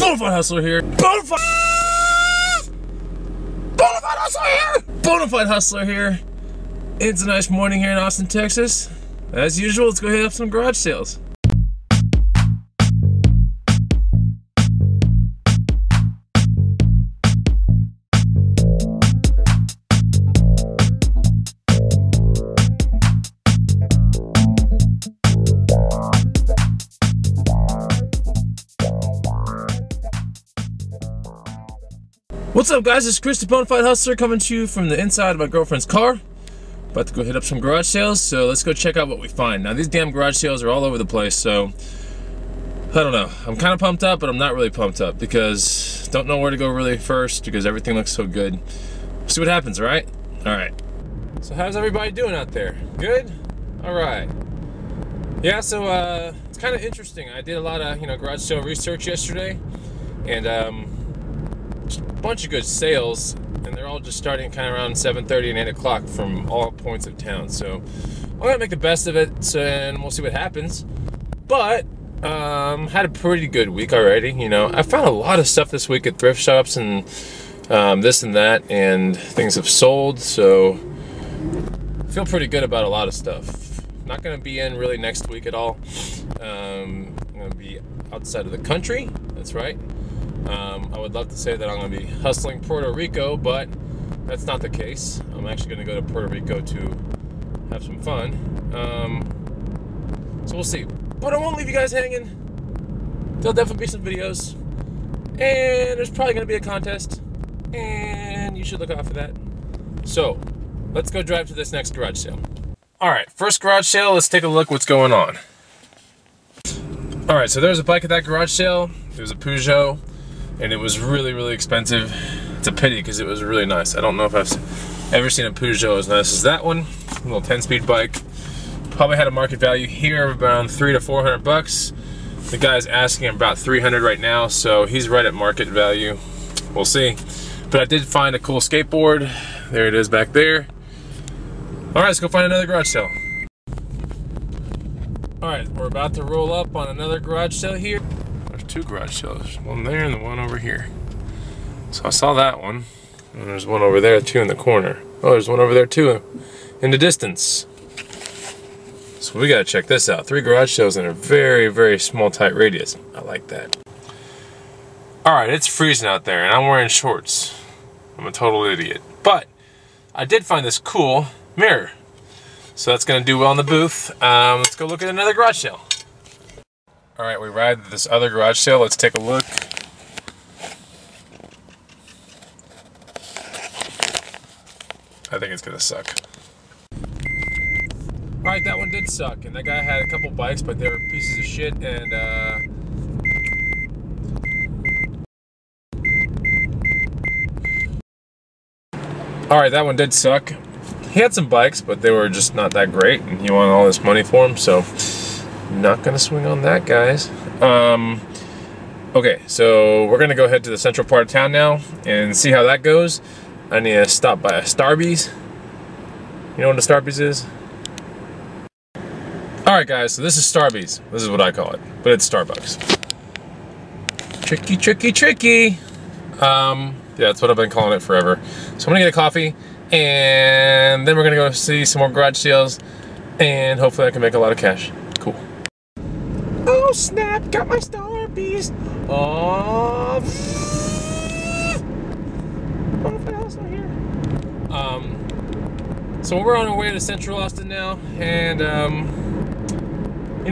Bonafide Hustler here. Bonafide Hustler here. Bonafide Hustler here. It's a nice morning here in Austin, Texas. As usual, let's go hit up some garage sales. What's up, guys? It's Chris, the Bonafide Hustler, coming to you from the inside of my girlfriend's car. About to go hit up some garage sales, so let's go check out what we find. Now, these damn garage sales are all over the place, so I don't know. I'm kind of pumped up, but I'm not really pumped up because don't know where to go really first because everything looks so good. We'll see what happens, all right? All right. So how's everybody doing out there? Good? All right. Yeah, so it's kind of interesting. I did a lot of, garage sale research yesterday, and just a bunch of good sales, and they're all just starting kind of around 7:30 and 8 o'clock from all points of town. So I'm gonna make the best of it, and we'll see what happens. But had a pretty good week already. I found a lot of stuff this week at thrift shops and this and that, and things have sold. So I feel pretty good about a lot of stuff. Not gonna be in really next week at all. I'm gonna be outside of the country. That's right. I would love to say that I'm going to be hustling Puerto Rico, but that's not the case. I'm actually going to go to Puerto Rico to have some fun. So we'll see. But I won't leave you guys hanging. There'll definitely be some videos. And there's probably going to be a contest. And you should look out for that. So, let's go drive to this next garage sale. Alright, first garage sale, let's take a look what's going on. Alright, so there's a bike at that garage sale. It was a Peugeot. And it was really, really expensive. It's a pity because it was really nice. I don't know if I've ever seen a Peugeot as nice as that one. A little 10-speed bike. Probably had a market value here of around $300 to $400. The guy's asking about $300 right now, so he's right at market value. We'll see. But I did find a cool skateboard. There it is back there. All right, let's go find another garage sale. All right, we're about to roll up on another garage sale here. There's two garage sales, one there and the one over here. So I saw that one, and there's one over there too in the corner. Oh, there's one over there too in the distance. So we gotta check this out. 3 garage sales in a very, very small, tight radius. I like that. All right, it's freezing out there, and I'm wearing shorts. I'm a total idiot. But I did find this cool mirror. So that's gonna do well in the booth. Let's go look at another garage sale. All right, we arrived at this other garage sale. Let's take a look. I think it's gonna suck. All right, that one did suck, and that guy had a couple bikes, but they were pieces of shit, and all right, that one did suck. He had some bikes, but they were just not that great, and he wanted all this money for them, so not gonna swing on that, guys. Okay, so we're gonna go head to the central part of town now and see how that goes. I need to stop by a Starbucks. You know what a Starbucks is? Alright, guys, so this is Starbucks. This is what I call it, but it's Starbucks. Tricky, tricky, tricky. Yeah, that's what I've been calling it forever. So I'm gonna get a coffee, and then we're gonna go see some more garage sales, and hopefully I can make a lot of cash. Cool. Oh snap, got my Starbucks. Oh, what else are here? So we're on our way to Central Austin now, and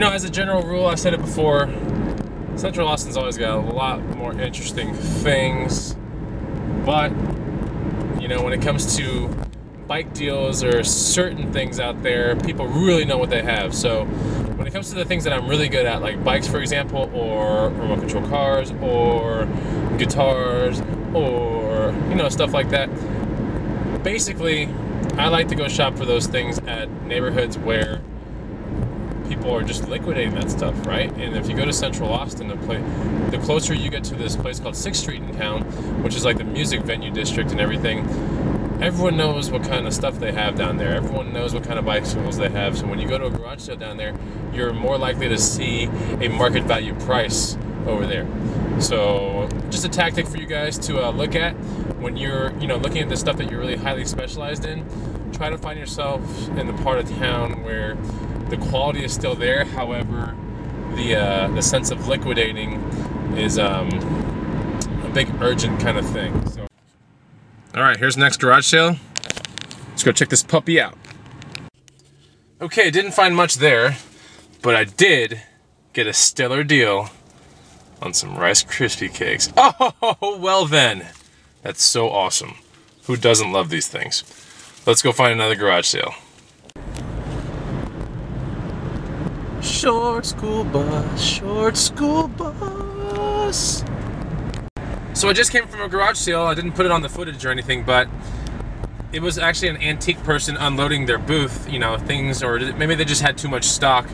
as a general rule, I said it before, Central Austin's always got a lot more interesting things, but when it comes to bike deals or certain things out there, people really know what they have. So when it comes to the things that I'm really good at, like bikes, for example, or remote control cars, or guitars, or stuff like that, basically I like to go shop for those things at neighborhoods where people are just liquidating that stuff, right? And if you go to Central Austin, the closer you get to this place called 6th Street in town, which is like the music venue district and everything, everyone knows what kind of stuff they have down there. Everyone knows what kind of bicycles they have. So when you go to a garage sale down there, you're more likely to see a market value price over there. So just a tactic for you guys to look at when you're, looking at the stuff that you're really highly specialized in. Try to find yourself in the part of town where the quality is still there. However, the sense of liquidating is a big urgent kind of thing. So, all right, here's the next garage sale. Let's go check this puppy out. Okay, didn't find much there, but I did get a stellar deal on some Rice Krispie cakes. Oh, well then. That's so awesome. Who doesn't love these things? Let's go find another garage sale. Short school bus, short school bus. So I just came from a garage sale. I didn't put it on the footage or anything, but it was actually an antique person unloading their booth, things, or maybe they just had too much stock.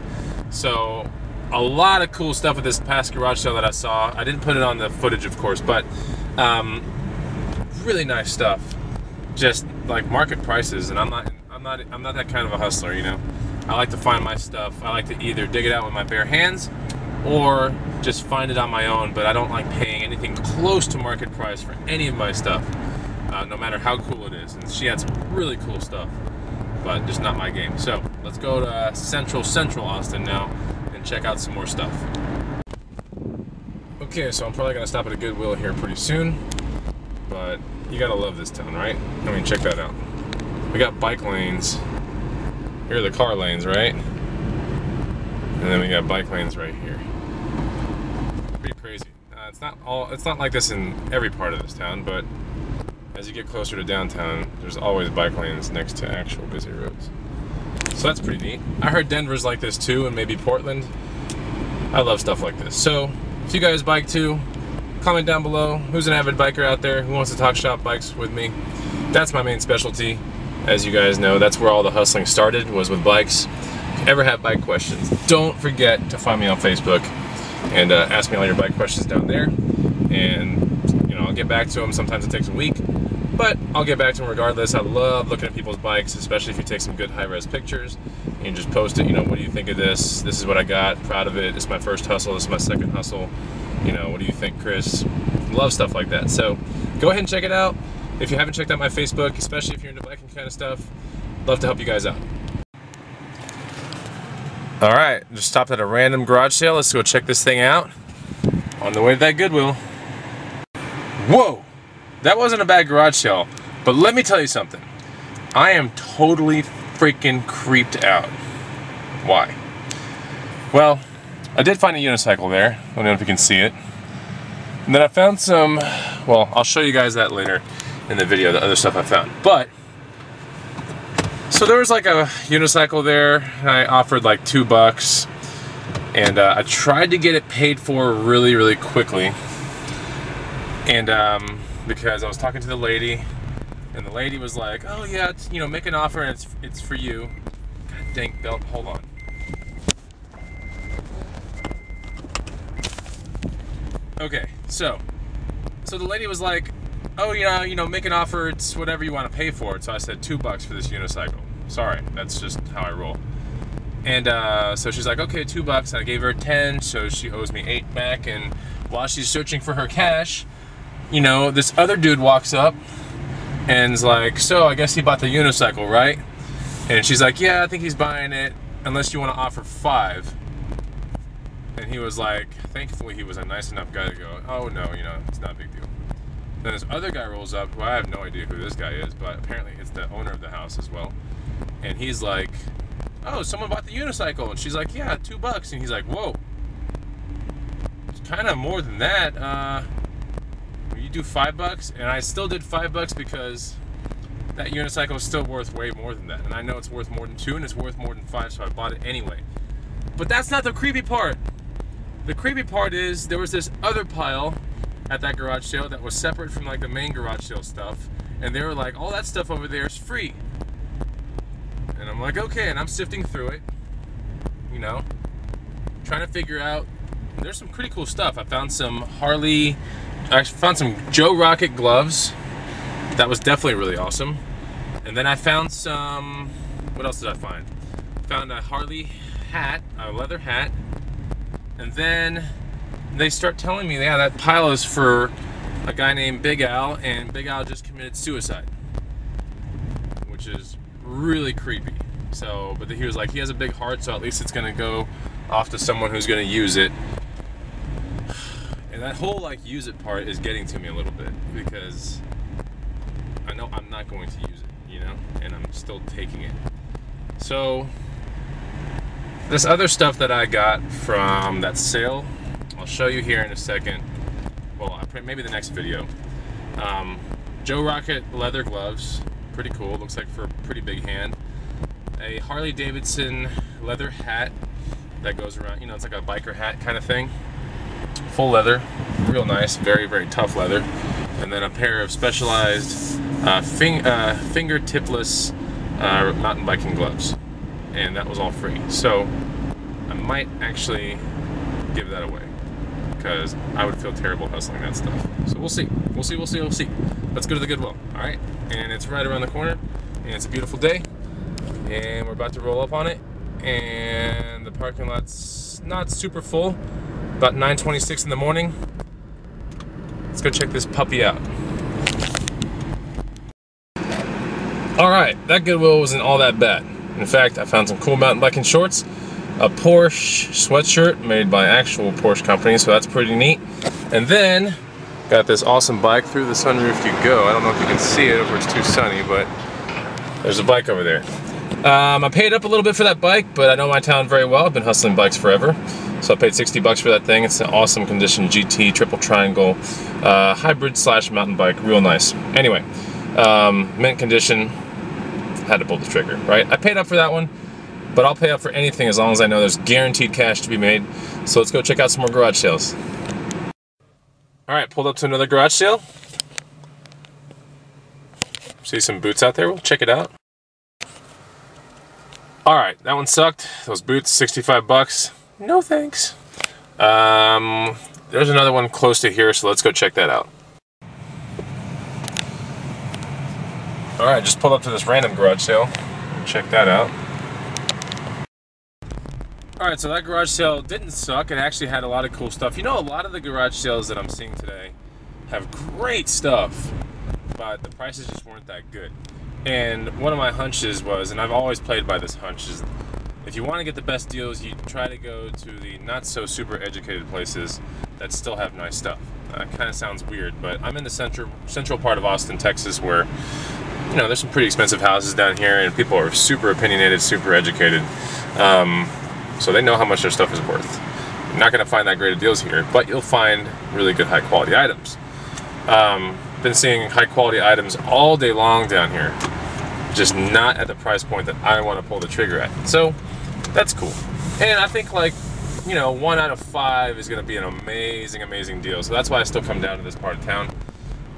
So a lot of cool stuff at this past garage sale that I saw. I didn't put it on the footage, of course, but really nice stuff. Just like market prices, and I'm not that kind of a hustler, I like to find my stuff. I like to either dig it out with my bare hands or just find it on my own, but I don't like paying anything close to market price for any of my stuff, no matter how cool it is. And she had some really cool stuff, but just not my game. So let's go to Central Austin now and check out some more stuff. Okay, so I'm probably gonna stop at a Goodwill here pretty soon, but you gotta love this town, right? I mean, check that out. We got bike lanes. Here are the car lanes, right? And then we got bike lanes right here. Pretty crazy. It's not like this in every part of this town, but as you get closer to downtown, there's always bike lanes next to actual busy roads. So that's pretty neat. I heard Denver's like this too, and maybe Portland. I love stuff like this. So if you guys bike too, comment down below. Who's an avid biker out there who wants to talk shop bikes with me? That's my main specialty. As you guys know, that's where all the hustling started, was with bikes. If you ever have bike questions, don't forget to find me on Facebook and ask me all your bike questions down there. And I'll get back to them. Sometimes it takes a week, but I'll get back to them regardless. I love looking at people's bikes, especially if you take some good high-res pictures and you just post it. What do you think of this? This is what I got. Proud of it. This is my first hustle. This is my second hustle. What do you think, Chris? Love stuff like that. So go ahead and check it out. If you haven't checked out my Facebook, especially if you're into biking kind of stuff, love to help you guys out. All right, just stopped at a random garage sale. Let's go check this thing out on the way to that Goodwill. Whoa, that wasn't a bad garage sale, but let me tell you something. I am totally freaking creeped out. Why? Well, I did find a unicycle there. I don't know if you can see it. And then I found some, well, I'll show you guys that later in the video, the other stuff I found. But so there was like a unicycle there, and I offered like $2, and I tried to get it paid for really, really quickly. And because I was talking to the lady, and the lady was like, "Oh yeah, make an offer, and it's for you." God dang belt, hold on. Okay, so the lady was like, "Oh, make an offer, it's whatever you want to pay for it." So I said $2 for this unicycle. Sorry, that's just how I roll. And so she's like, "Okay, $2." And I gave her 10, so she owes me 8 back. And while she's searching for her cash, this other dude walks up and is like, "So I guess he bought the unicycle, right?" And she's like, "Yeah, I think he's buying it, unless you want to offer 5. And he was like, thankfully he was a nice enough guy to go, "Oh no, it's not a big deal." Then this other guy rolls up, who I have no idea who this guy is, but apparently it's the owner of the house as well. And he's like, "Oh, someone bought the unicycle." And she's like, "Yeah, $2. And he's like, "Whoa, it's kind of more than that. Will you do $5? And I still did $5 because that unicycle is still worth way more than that. And I know it's worth more than 2, and it's worth more than 5, so I bought it anyway. But that's not the creepy part. The creepy part is there was this other pile at that garage sale that was separate from like the main garage sale stuff, and they were like, "All that stuff over there is free." And I'm like, okay, and I'm sifting through it, trying to figure out. There's some pretty cool stuff. I found some Joe Rocket gloves. That was definitely really awesome. And then I found some, what else did I find? Found a Harley hat, a leather hat. And then they start telling me, yeah, that pile is for a guy named Big Al, and Big Al just committed suicide, which is really creepy. So, but he was like, he has a big heart, so at least it's gonna go off to someone who's gonna use it. And that whole like use it part is getting to me a little bit, because I know I'm not going to use it, you know, and I'm still taking it. So this other stuff that I got from that sale, I'll show you here in a second. Well, maybe the next video. Joe Rocket leather gloves, pretty cool. Looks like for a pretty big hand. A Harley Davidson leather hat that goes around, you know, it's like a biker hat kind of thing. Full leather, real nice, very, very tough leather. And then a pair of specialized fingertipless mountain biking gloves. And that was all free. So I might actually give that away, because I would feel terrible hustling that stuff. So we'll see. We'll see. Let's go to the Goodwill, all right? And it's right around the corner, and it's a beautiful day, and we're about to roll up on it, and the parking lot's not super full, about 9:26 in the morning. Let's go check this puppy out. All right, that Goodwill wasn't all that bad. In fact, I found some cool mountain biking shorts, a Porsche sweatshirt made by actual Porsche company, so that's pretty neat. And then got this awesome bike. Through the sunroof you go. I don't know if you can see it or it's too sunny, but there's a bike over there. I paid up a little bit for that bike, but I know my town very well. I've been hustling bikes forever, so I paid 60 bucks for that thing. It's an awesome condition GT triple triangle hybrid / mountain bike, real nice. Anyway, mint condition. Had to pull the trigger, right? I paid up for that one, but I'll pay up for anything as long as I know there's guaranteed cash to be made. So let's go check out some more garage sales. All right, pulled up to another garage sale. See some boots out there, we'll check it out. All right, that one sucked. Those boots, 65 bucks. No thanks. There's another one close to here, so let's go check that out. All right, just pulled up to this random garage sale. Check that out. All right, so that garage sale didn't suck. It actually had a lot of cool stuff. You know, a lot of the garage sales that I'm seeing today have great stuff, but the prices just weren't that good. And one of my hunches was, and I've always played by this hunch, is if you want to get the best deals, you try to go to the not so super educated places that still have nice stuff. Kind of sounds weird, but I'm in the central part of Austin, Texas, where, you know, there's some pretty expensive houses down here, and people are super opinionated, super educated. So they know how much their stuff is worth. You're not going to find that great of deals here, but you'll find really good high quality items. Been seeing high quality items all day long down here, just not at the price point that I want to pull the trigger at. So that's cool. And I think, like, you know, 1 out of 5 is going to be an amazing, amazing deal. So that's why I still come down to this part of town.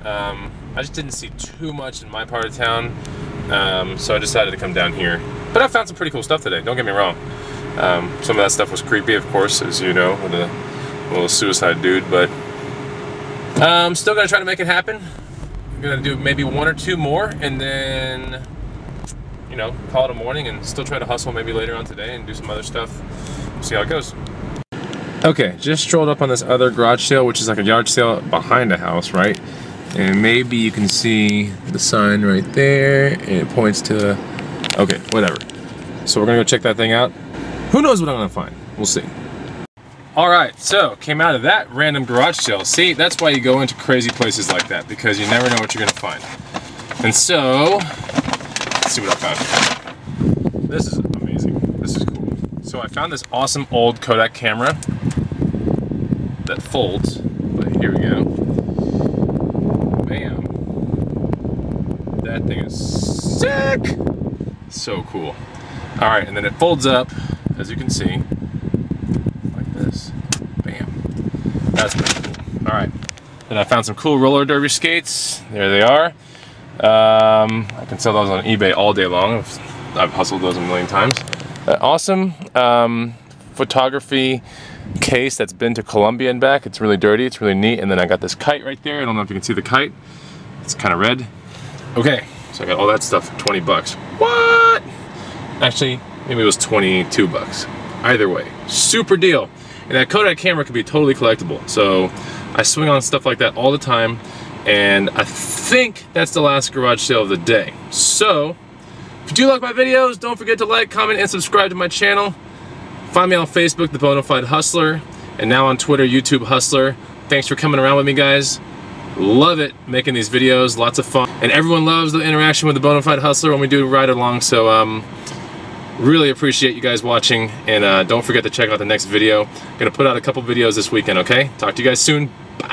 I just didn't see too much in my part of town, so I decided to come down here. But I found some pretty cool stuff today, don't get me wrong. Some of that stuff was creepy, of course, as you know, with a little suicide dude, but I'm still going to try to make it happen. I'm going to do maybe 1 or 2 more, and then, you know, call it a morning and still try to hustle maybe later on today and do some other stuff. See how it goes. Okay, just strolled up on this other garage sale, which is like a yard sale behind a house, right? And maybe you can see the sign right there, and it points to, okay, whatever. So we're gonna go check that thing out. Who knows what I'm gonna find? We'll see. All right, so came out of that random garage sale. See, that's why you go into crazy places like that, because you never know what you're gonna find. And so, let's see what I found. This is amazing. This is cool. So I found this awesome old Kodak camera that folds. But here we go. Bam. That thing is sick. So cool. All right, and then it folds up, as you can see, like this. Bam. That's pretty cool. All right. Then I found some cool roller derby skates. There they are. I can sell those on eBay all day long. I've hustled those a million times. Awesome photography case that's been to Colombia and back. It's really dirty, it's really neat. And then I got this kite right there. I don't know if you can see the kite. It's kind of red. Okay, so I got all that stuff for 20 bucks. What? Actually, maybe it was 22 bucks. Either way, super deal. And that Kodak camera can be totally collectible. So I swing on stuff like that all the time. And I think that's the last garage sale of the day. So if you do like my videos, don't forget to like, comment, and subscribe to my channel. Find me on Facebook, The Bonafide Hustler, and now on Twitter, YouTube Hustler. Thanks for coming around with me, guys. Love it making these videos, lots of fun. And everyone loves the interaction with the Bonafide Hustler when we do ride along, so really appreciate you guys watching, and don't forget to check out the next video. I'm gonna put out a couple videos this weekend, okay? Talk to you guys soon. Bye.